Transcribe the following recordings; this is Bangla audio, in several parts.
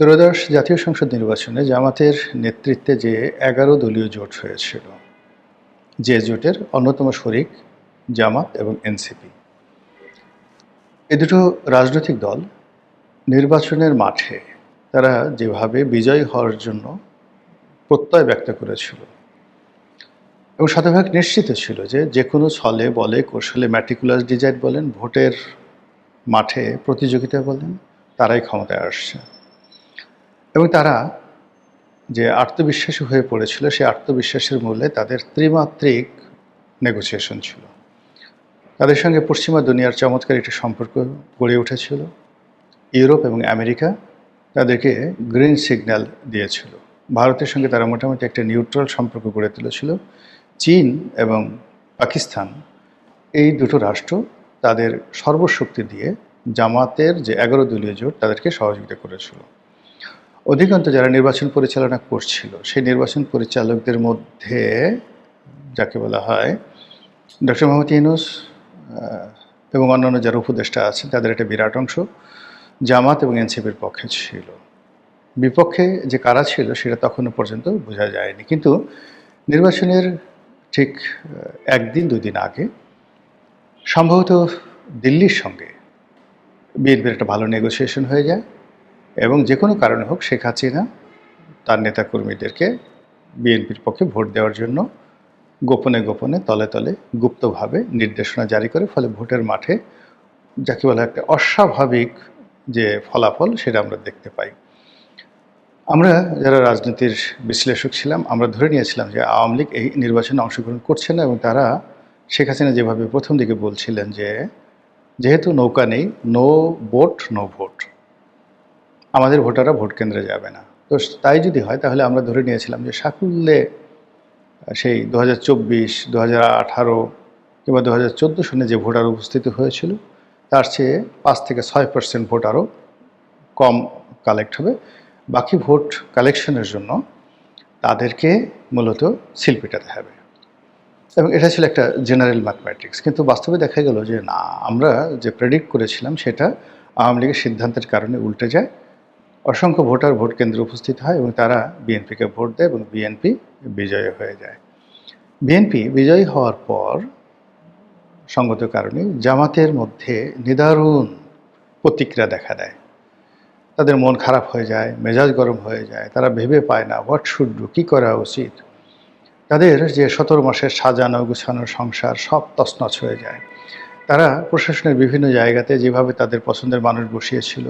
ত্রয়োদশ জাতীয় সংসদ নির্বাচনে জামাতের নেতৃত্বে যে ১১ দলীয় জোট হয়েছিল, যে জোটের অন্যতম শরিক জামাত এবং এনসিপি, এ দুটো রাজনৈতিক দল নির্বাচনের মাঠে তারা যেভাবে বিজয়ী হওয়ার জন্য প্রত্যয় ব্যক্ত করেছিল এবং শতভাগ নিশ্চিত ছিল যে কোনো ছলে বলে কৌশলে ম্যাটিকুলাস ডিজাইন বলেন, ভোটের মাঠে প্রতিযোগিতা বলেন, তারাই ক্ষমতায় আসছে। এবং তারা যে আত্মবিশ্বাসী হয়ে পড়েছিল, সেই আত্মবিশ্বাসের মূলে তাদের ত্রিমাত্রিক নেগোসিয়েশন ছিল। তাদের সঙ্গে পশ্চিমা দুনিয়ার চমৎকার একটি সম্পর্ক গড়ে উঠেছিল। ইউরোপ এবং আমেরিকা তাদেরকে গ্রিন সিগন্যাল দিয়েছিল। ভারতের সঙ্গে তারা মোটামুটি একটা নিউট্রাল সম্পর্ক গড়ে তুলেছিল। চীন এবং পাকিস্তান, এই দুটো রাষ্ট্র তাদের সর্বশক্তি দিয়ে জামাতের যে ১১ দলীয় জোট তাদেরকে সহযোগিতা করেছিল। অধিকাংশ যারা নির্বাচন পরিচালনা করছিল, সেই নির্বাচন পরিচালকদের মধ্যে যাকে বলা হয় ডক্টর মোহাম্মদ ইউনূস এবং অন্যান্য যারা উপদেষ্টা আছেন, তাদের একটা বিরাট অংশ জামাত এবং এনসিপির পক্ষে ছিল। বিপক্ষে যে কারা ছিল সেটা তখনও পর্যন্ত বোঝা যায়নি। কিন্তু নির্বাচনের ঠিক একদিন দুদিন আগে সম্ভবত দিল্লির সঙ্গে বিএনপির একটা ভালো নেগোসিয়েশন হয়ে যায় এবং যে কোনো কারণে হোক শেখ হাসিনা তার নেতাকর্মীদেরকে বিএনপির পক্ষে ভোট দেওয়ার জন্য গোপনে গোপনে তলে তলে গুপ্তভাবে নির্দেশনা জারি করে, ফলে ভোটের মাঠে যাকে বলে একটা অস্বাভাবিক যে ফলাফল সেটা আমরা দেখতে পাই। আমরা যারা রাজনীতির বিশ্লেষক ছিলাম, আমরা ধরে নিয়েছিলাম যে আওয়ামী লীগ এই নির্বাচনে অংশগ্রহণ করছে না এবং তারা শেখ হাসিনা যেভাবে প্রথম দিকে বলছিলেন যে যেহেতু নৌকা নেই, নো বোট নো ভোট, আমাদের ভোটাররা ভোট কেন্দ্রে যাবে না। তো তাই যদি হয় তাহলে আমরা ধরে নিয়েছিলাম যে সাকুল্যে সেই 2024, 2018 কিংবা 2014 সনে যে ভোটার উপস্থিতি হয়েছিল তার চেয়ে 5 থেকে 6% ভোট আরও কম কালেক্ট হবে। বাকি ভোট কালেকশনের জন্য তাদেরকে মূলত সিল পিটাতে হবে এবং এটা ছিল একটা জেনারেল ম্যাথমেটিক্স। কিন্তু বাস্তবে দেখা গেল যে না, আমরা যে প্রেডিক্ট করেছিলাম সেটা আওয়ামী লীগের সিদ্ধান্তের কারণে উল্টে যায়। অসংখ্য ভোটার ভোট কেন্দ্রে উপস্থিত হয় এবং তারা বিএনপিকে ভোট দেয় এবং বিএনপি বিজয়ী হয়ে যায়। বিএনপি বিজয়ী হওয়ার পর সঙ্গত কারণে জামাতের মধ্যে নিদারুণ প্রতিক্রিয়া দেখা দেয়। তাদের মন খারাপ হয়ে যায়, মেজাজ গরম হয়ে যায়, তারা ভেবে পায় না হোয়াট শুড ডু, কী করা উচিত। তাদের যে 17 মাসের সাজানো গুছানো সংসার সব তছনছ হয়ে যায়। তারা প্রশাসনের বিভিন্ন জায়গাতে যেভাবে তাদের পছন্দের মানুষ বসিয়েছিল,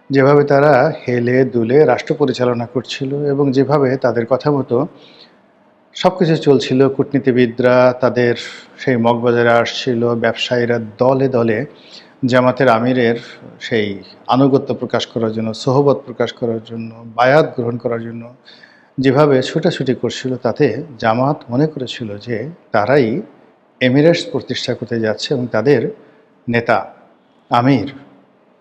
যেভাবে তারা হেলে দুলে রাষ্ট্র পরিচালনা করছিল এবং যেভাবে তাদের কথা মতো সব কিছু চলছিল, কূটনীতিবিদরা তাদের সেই মগবাজারে আসছিল, ব্যবসায়ীরা দলে দলে জামাতের আমিরের সেই আনুগত্য প্রকাশ করার জন্য, সোহবত প্রকাশ করার জন্য, বায়াত গ্রহণ করার জন্য যেভাবে ছুটাছুটি করছিল, তাতে জামাত মনে করেছিল যে তারাই এমিরেটস প্রতিষ্ঠা করতে যাচ্ছে এবং তাদের নেতা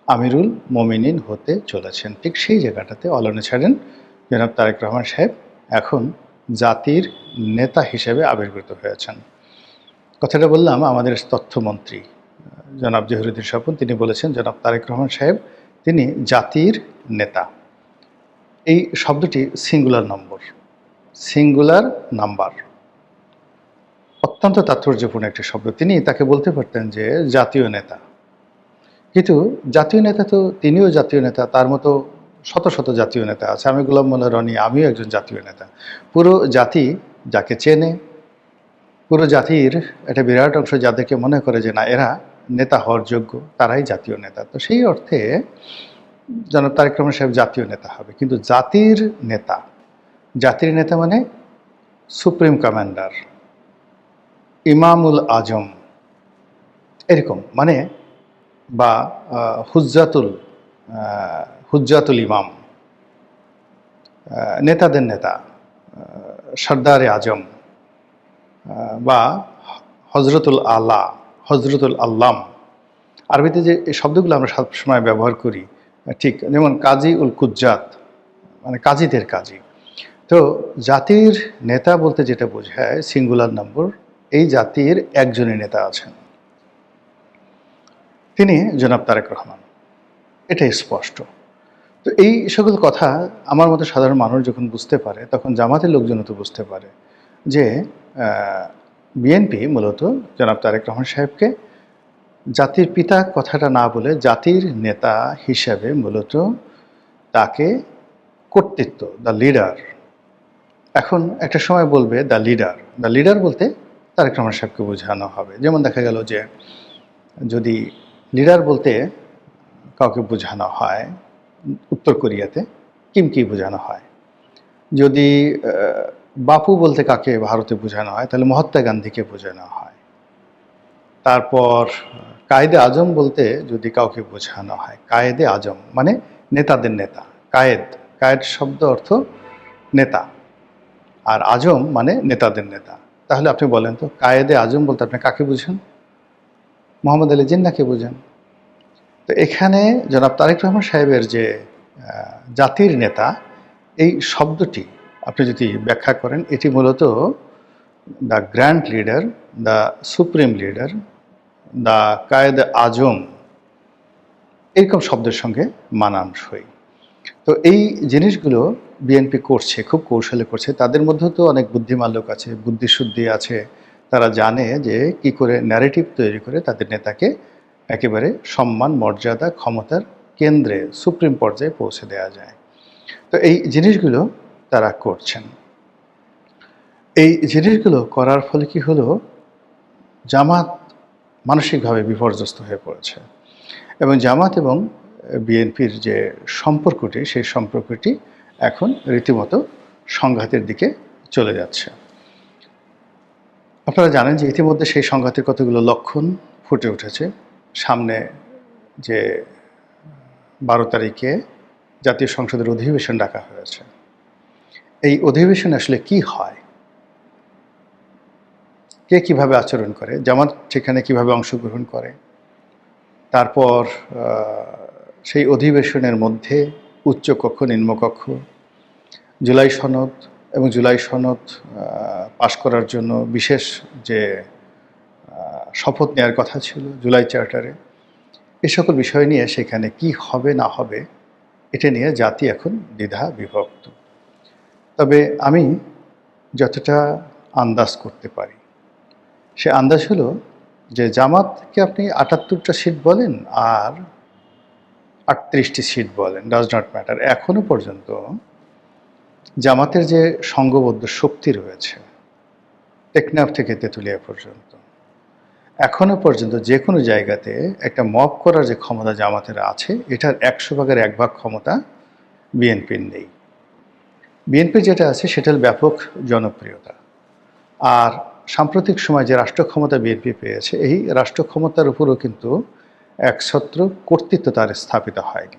আমিরুল মোমিনিন হতে চলেছেন। ঠিক সেই জায়গাটাতে অলনে ছাড়েন জনাব তারেক রহমান সাহেব এখন জাতির নেতা হিসেবে আবির্ভূত হয়েছেন। কথাটা বললাম আমাদের তথ্যমন্ত্রী জনাব জহিরুদ্দিন স্বপন, তিনি বলেছেন জনাব তারেক রহমান সাহেব তিনি জাতির নেতা। এই শব্দটি সিঙ্গুলার নাম্বার, অত্যন্ত তাৎপর্যপূর্ণ একটি শব্দ। তিনি তাকে বলতে পারতেন যে জাতীয় নেতা, কিন্তু জাতীয় নেতা তো তিনিও জাতীয় নেতা, তার মতো শত শত জাতীয় নেতা আছে। আমি গোলাম মোল্লা রনি, আমিও একজন জাতীয় নেতা। পুরো জাতি যাকে চেনে, পুরো জাতির একটা বিরাট অংশ যাদেরকে মনে করে যে না এরা নেতা হওয়ার যোগ্য, তারাই জাতীয় নেতা। তো সেই অর্থে জনাব তারেক রহমান সাহেব জাতীয় নেতা হবে, কিন্তু জাতির নেতা মানে সুপ্রিম কমান্ডার, ইমামুল আজম এরকম মানে, বা হুজ্জাতুল ইমাম, নেতাদের নেতা, সর্দারে আজম, বা হজরতুল আল্লাম। আরবিতে যে এই শব্দগুলো আমরা সবসময় ব্যবহার করি, ঠিক যেমন কাজী উল কুজ্জাত মানে কাজীদের কাজী। তো জাতির নেতা বলতে যেটা বোঝায় সিঙ্গুলার নম্বর, এই জাতির একজনই নেতা আছেন, তিনি জনাব তারেক রহমান, এটাই স্পষ্ট। তো এই সকল কথা আমার মতো সাধারণ মানুষ যখন বুঝতে পারে, তখন জামাতের লোকজনও তো বুঝতে পারে যে বিএনপি মূলত জনাব তারেক রহমান সাহেবকে জাতির পিতা কথাটা না বলে জাতির নেতা হিসাবে মূলত তাকে কর্তৃত্ব, দ্য লিডার, এখন একটা সময় বলবে দ্য লিডার বলতে তারেক রহমান সাহেবকে বোঝানো হবে। যেমন দেখা গেল যে যদি লিডার বলতে কাউকে বোঝানো হয় উত্তর কোরিয়াতে কিমকে বোঝানো হয়, যদি বাপু বলতে কাকে ভারতে বোঝানো হয় তাহলে মহাত্মা গান্ধীকে বোঝানো হয়। তারপর কায়েদে আজম বলতে যদি কাউকে বোঝানো হয়, কায়েদে আজম মানে নেতাদের নেতা। কায়েদ শব্দ অর্থ নেতা, আর আজম মানে নেতাদের নেতা। তাহলে আপনি বলেন তো কায়েদে আজম বলতে আপনি কাকে বুঝেন? মোহাম্মদ আলী জিন্নাহকে বুঝেন। তো এখানে জনাব তারেক রহমান সাহেবের যে জাতির নেতা, এই শব্দটি আপনি যদি ব্যাখ্যা করেন, এটি মূলত the grand leader, the supreme leader, the Quaid Azam, এরকম শব্দের সঙ্গে মানানসই। তো এই জিনিসগুলো বিএনপি করছে, খুব কৌশলে করছে। তাদের মধ্যেও তো অনেক বুদ্ধিমান লোক আছে, বুদ্ধিশুদ্ধি আছে। তারা জানে যে কি করে ন্যারেটিভ তৈরি করে তাদের নেতাকে একেবারে সম্মান, মর্যাদা, ক্ষমতার কেন্দ্রে, সুপ্রিম পর্যায়ে পৌঁছে দেওয়া যায়। তো এই জিনিসগুলো তারা করছেন। এই জিনিসগুলো করার ফলে কি হলো, জামাত মানসিকভাবে বিপর্যস্ত হয়ে পড়েছে এবং জামাত এবং বিএনপির যে সম্পর্কটি, সেই সম্পর্কটি এখন রীতিমতো সংঘাতের দিকে চলে যাচ্ছে। আপনারা জানেন যে ইতিমধ্যে সেই সংঘাতের কতগুলো লক্ষণ ফুটে উঠেছে। সামনে যে 12 তারিখে জাতীয় সংসদের অধিবেশন ডাকা হয়েছে, এই অধিবেশনে আসলে কি হয়, কে কিভাবে আচরণ করে, জামাত সেখানে কিভাবে অংশগ্রহণ করে, তারপর সেই অধিবেশনের মধ্যে উচ্চকক্ষ, নিম্নকক্ষ, জুলাই সনদ এবং জুলাই সনদ পাশ করার জন্য বিশেষ যে শপথ নেওয়ার কথা ছিল জুলাই চার্টারে, এ সকল বিষয় নিয়ে সেখানে কি হবে না হবে এটা নিয়ে জাতি এখন দ্বিধা বিভক্ত। তবে আমি যতটা আন্দাজ করতে পারি, সে আন্দাজ হলো যে জামাতকে আপনি 78টা সিট বলেন আর 38টি সিট বলেন, ডাজ নট ম্যাটার, এখনো পর্যন্ত জামাতের যে সংঘবদ্ধ শক্তি রয়েছে টেকনাফ থেকে তেঁতুলিয়া পর্যন্ত, এখনো পর্যন্ত যে কোনো জায়গাতে একটা মব করার যে ক্ষমতা জামাতের আছে, এটার 100 ভাগের 1 ভাগ ক্ষমতা বিএনপির নেই। বিএনপির যেটা আছে সেটা হল ব্যাপক জনপ্রিয়তা। আর সাম্প্রতিক সময় যে রাষ্ট্র ক্ষমতা বিএনপি পেয়েছে, এই রাষ্ট্র ক্ষমতার উপরও কিন্তু একছত্র কর্তৃত্ব তার স্থাপিত হয়নি।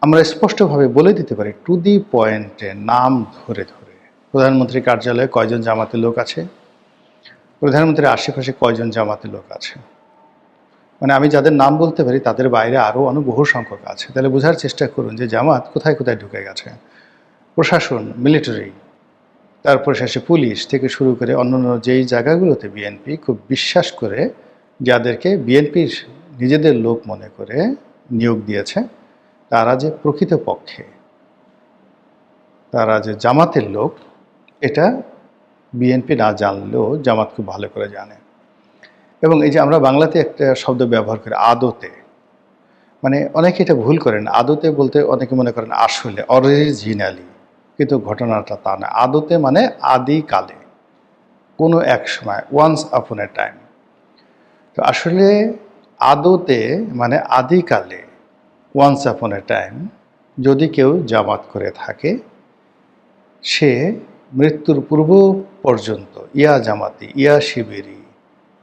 আমরা স্পষ্টভাবে বলে দিতে পারি টু দি পয়েন্টে, নাম ধরে ধরে, প্রধানমন্ত্রীর কার্যালয়ে কয়জন জামাতের লোক আছে, প্রধানমন্ত্রীর আশেপাশে কয়জন জামাতের লোক আছে, মানে আমি যাদের নাম বলতে পারি তাদের বাইরে আরও অনেক বহু সংখ্যক আছে। তাহলে বোঝার চেষ্টা করুন যে জামাত কোথায় কোথায় ঢুকে গেছে। প্রশাসন, মিলিটারি, তারপর শেষে পুলিশ থেকে শুরু করে অন্যান্য যেই জায়গাগুলোতে বিএনপি খুব বিশ্বাস করে যাদেরকে বিএনপির নিজেদের লোক মনে করে নিয়োগ দিয়েছে, তারা যে প্রকৃতপক্ষে তারা যে জামাতের লোক, এটা বিএনপি না জানলেও জামাত খুব ভালো করে জানে। এবং এই যে আমরা বাংলাতে একটা শব্দ ব্যবহার করি আদতে, মানে অনেকে এটা ভুল করেন। আদতে বলতে অনেকে মনে করেন আসলে, অরিজিনালি, কিন্তু ঘটনাটা তা না। আদতে মানে আদিকালে, কোনো এক সময়, ওয়ান্স আপন এ টাইম। তো আসলে আদতে মানে আদিকালে, ওয়ান্স আপন এ টাইম, যদি কেউ জামাত করে থাকে, সে মৃত্যুর পূর্ব পর্যন্ত ইয়া জামাতি ইয়া শিবিরি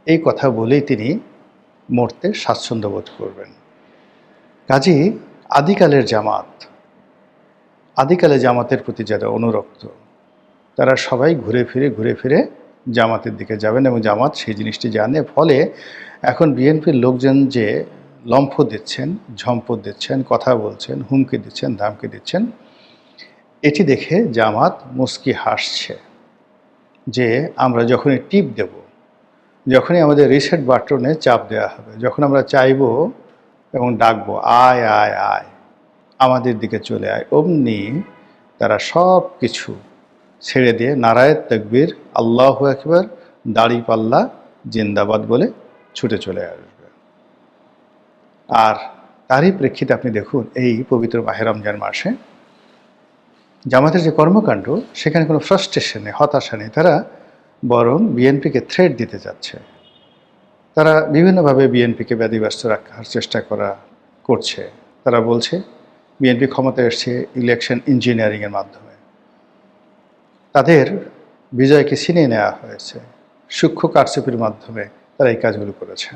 এই কথা বলেই তিনি মরতে স্বাচ্ছন্দ্য বোধ করবেন। কাজী আদিকালের জামাত, আদিকালে জামাতের প্রতি যারা অনুরক্ত, তারা সবাই ঘুরে ফিরে জামাতের দিকে যাবেন এবং জামাত সেই জিনিসটি জানে। ফলে এখন বিএনপির লোকজন যে লম্ফ দিচ্ছেন, ঝম্পট দিচ্ছেন, কথা বলছেন, হুমকি দিচ্ছেন, ধামকি দিচ্ছেন, এটি দেখে জামাত মুচকি হাসছে যে আমরা যখনই টিপ দেব, যখনই আমাদের রিসেট বাটনে চাপ দেওয়া হবে, যখন আমরা চাইব এবং ডাকবো, আয় আয় আয়, আমাদের দিকে চলে আয়, অমনি তারা সব কিছু ছেড়ে দিয়ে নারায়ে তাকবীর, আল্লাহু আকবার, দাড়ি পাল্লা জিন্দাবাদ বলে ছুটে চলে আসবে। আর তারই প্রেক্ষিতে আপনি দেখুন, এই পবিত্র মাহে রমজান মাসে জামাতের যে কর্মকাণ্ড, সেখানে কোনো ফ্রাস্ট্রেশন নেই, হতাশা নেই। তারা বরং বিএনপিকে থ্রেট দিতে যাচ্ছে। তারা বিভিন্নভাবে বিএনপিকে ব্যাধিগ্রস্ত রাখার চেষ্টা করছে। তারা বলছে বিএনপি ক্ষমতায় এসছে ইলেকশন ইঞ্জিনিয়ারিংয়ের মাধ্যমে, তাদের বিজয়কে ছিনিয়ে নেওয়া হয়েছে, সূক্ষ্ম কারচুপির মাধ্যমে তারা এই কাজগুলো করেছে।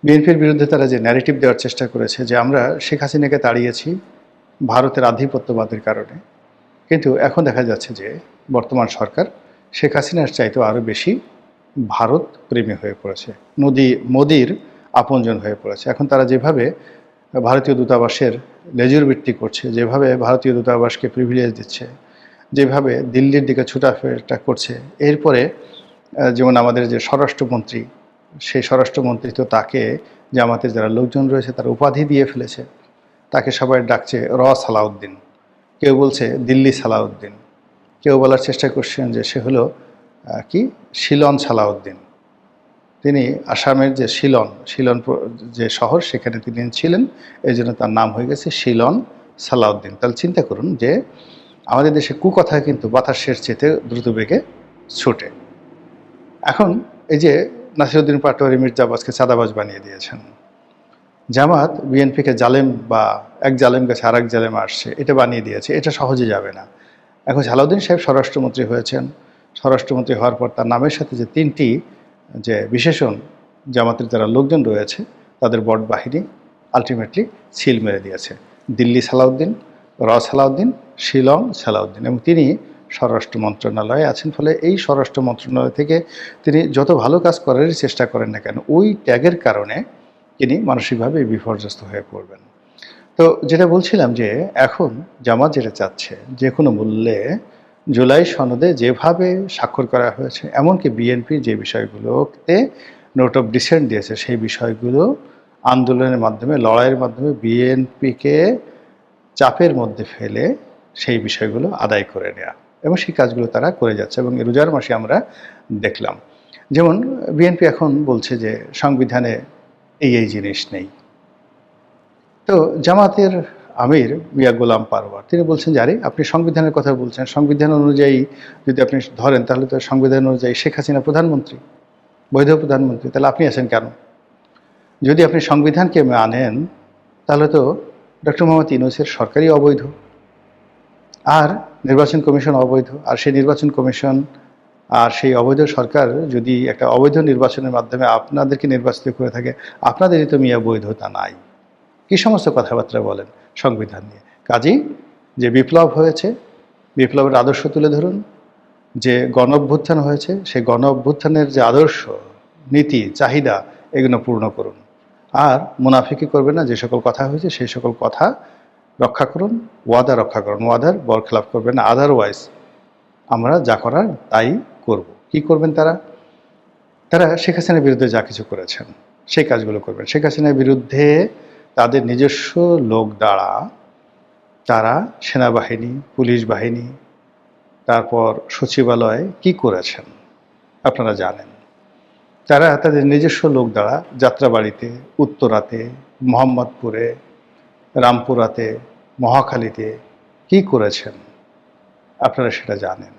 বিএনপির বিরুদ্ধে তারা যে ন্যারেটিভ দেওয়ার চেষ্টা করেছে যে আমরা শেখ হাসিনাকে তাড়িয়েছি ভারতের আধিপত্যবাদের কারণে, কিন্তু এখন দেখা যাচ্ছে যে বর্তমান সরকার শেখ হাসিনার চাইতেও আরও বেশি ভারত প্রেমী হয়ে পড়েছে, মোদির আপনজন হয়ে পড়েছে। এখন তারা যেভাবে ভারতীয় দূতাবাসের লেজুর বৃত্তি করছে, যেভাবে ভারতীয় দূতাবাসকে প্রিভিলেজ দিচ্ছে, যেভাবে দিল্লির দিকে ছুটাফেরা করছে, এরপরে যেমন আমাদের যে স্বরাষ্ট্রমন্ত্রী, সেই স্বরাষ্ট্রমন্ত্রী তো তাকে জামাতের যারা লোকজন রয়েছে তারা উপাধি দিয়ে ফেলেছে, তাকে সবাই ডাকছে সালাউদ্দিন, কেউ বলছে দিল্লি সালাউদ্দিন, কেউ বলার চেষ্টা করছেন যে সে হলো কি শিলন সালাউদ্দিন। তিনি আসামের যে শিলন যে শহর, সেখানে তিনি ছিলেন, এই জন্য তার নাম হয়ে গেছে শিলন সালাউদ্দিন। তাহলে চিন্তা করুন যে আমাদের দেশে কুকথায় কিন্তু বাতাসের চেতে দ্রুত বেগে ছুটে। এখন এই যে নাসিরউদ্দিন পাটোয়ারি মির্জা আব্বাসকে চাঁদাবাজ বানিয়ে দিয়েছেন, জামাত বিএনপিকে জালেম বা এক জালেম কাছে আর এক জালেম আসছে এটা বানিয়ে দিয়েছে, এটা সহজে যাবে না। এখন সালাউদ্দিন সাহেব স্বরাষ্ট্রমন্ত্রী হয়েছেন, স্বরাষ্ট্রমন্ত্রী হওয়ার পর তার নামের সাথে যে তিনটি যে বিশেষণ জামাতের যারা লোকজন রয়েছে তাদের বট বাহিনী আলটিমেটলি সিল মেরে দিয়েছে, দিল্লি সালাউদ্দিন, সালাউদ্দিন, শিলং সালাউদ্দিন, এবং তিনি স্বরাষ্ট্র মন্ত্রণালয়ে আছেন। ফলে এই স্বরাষ্ট্র মন্ত্রণালয় থেকে তিনি যত ভালো কাজ করারই চেষ্টা করেন না কেন, ওই ট্যাগের কারণে তিনি মানসিকভাবে বিপর্যস্ত হয়ে পড়বেন। তো যেটা বলছিলাম যে এখন জামাত যেটা চাচ্ছে, যে কোনো মূল্যে জুলাই সনদে যেভাবে স্বাক্ষর করা হয়েছে, এমনকি বিএনপি যে বিষয়গুলোতে নোট অফ ডিসেন্ট দিয়েছে, সেই বিষয়গুলো আন্দোলনের মাধ্যমে, লড়াইয়ের মাধ্যমে বিএনপিকে চাপের মধ্যে ফেলে সেই বিষয়গুলো আদায় করে নেওয়া, এবং সেই কাজগুলো তারা করে যাচ্ছে। এবং রোজার মাসে আমরা দেখলাম, যেমন বিএনপি এখন বলছে যে সংবিধানে এই জিনিস নেই। তো জামাতের আমির মিয়া গোলাম পারওয়ার তিনি বলছেন যে আরে আপনি সংবিধানের কথা বলছেন, সংবিধান অনুযায়ী যদি আপনি ধরেন তাহলে তো সংবিধান অনুযায়ী শেখ হাসিনা প্রধানমন্ত্রী, বৈধ প্রধানমন্ত্রী, তাহলে আপনি আছেন কেন? যদি আপনি সংবিধানকে মানেন তাহলে তো ডক্টর মোহাম্মদ ইউনূসের সরকারই অবৈধ, আর নির্বাচন কমিশন অবৈধ, আর সেই নির্বাচন কমিশন আর সেই অবৈধ সরকার যদি একটা অবৈধ নির্বাচনের মাধ্যমে আপনাদেরকে নির্বাচিত করে থাকে, আপনাদেরই তো মিয়া বৈধতা নাই। কী সমস্ত কথাবার্তা বলেন সংবিধান নিয়ে? কাজেই যে বিপ্লব হয়েছে, বিপ্লবের আদর্শ তুলে ধরুন, যে গণ অভ্যুত্থান হয়েছে সেই গণ অভ্যুত্থানের যে আদর্শ, নীতি, চাহিদা, এগুলো পূর্ণ করুন। আর মুনাফিকি করবেন না, যে সকল কথা হয়েছে সেই সকল কথা রক্ষা করুন, ওয়াদা রক্ষা করুন, ওয়াদার বরখেলাপ করবেন না, আদারওয়াইজ আমরা যা করার তাই করব। কি করবেন তারা? তারা শেখ হাসিনার বিরুদ্ধে যা কিছু করেছেন সেই কাজগুলো করবেন। শেখ হাসিনার বিরুদ্ধে তাদের নিজস্ব লোক দ্বারা তারা সেনাবাহিনী, পুলিশ বাহিনী, তারপর সচিবালয় কি করেছেন আপনারা জানেন। তারা তাদের নিজস্ব লোক দ্বারা যাত্রাবাড়িতে, উত্তরাতে, মোহাম্মদপুরে, রামপুরাতে, মহাখালীতে কি করেছেন আপনারা সেটা জানেন।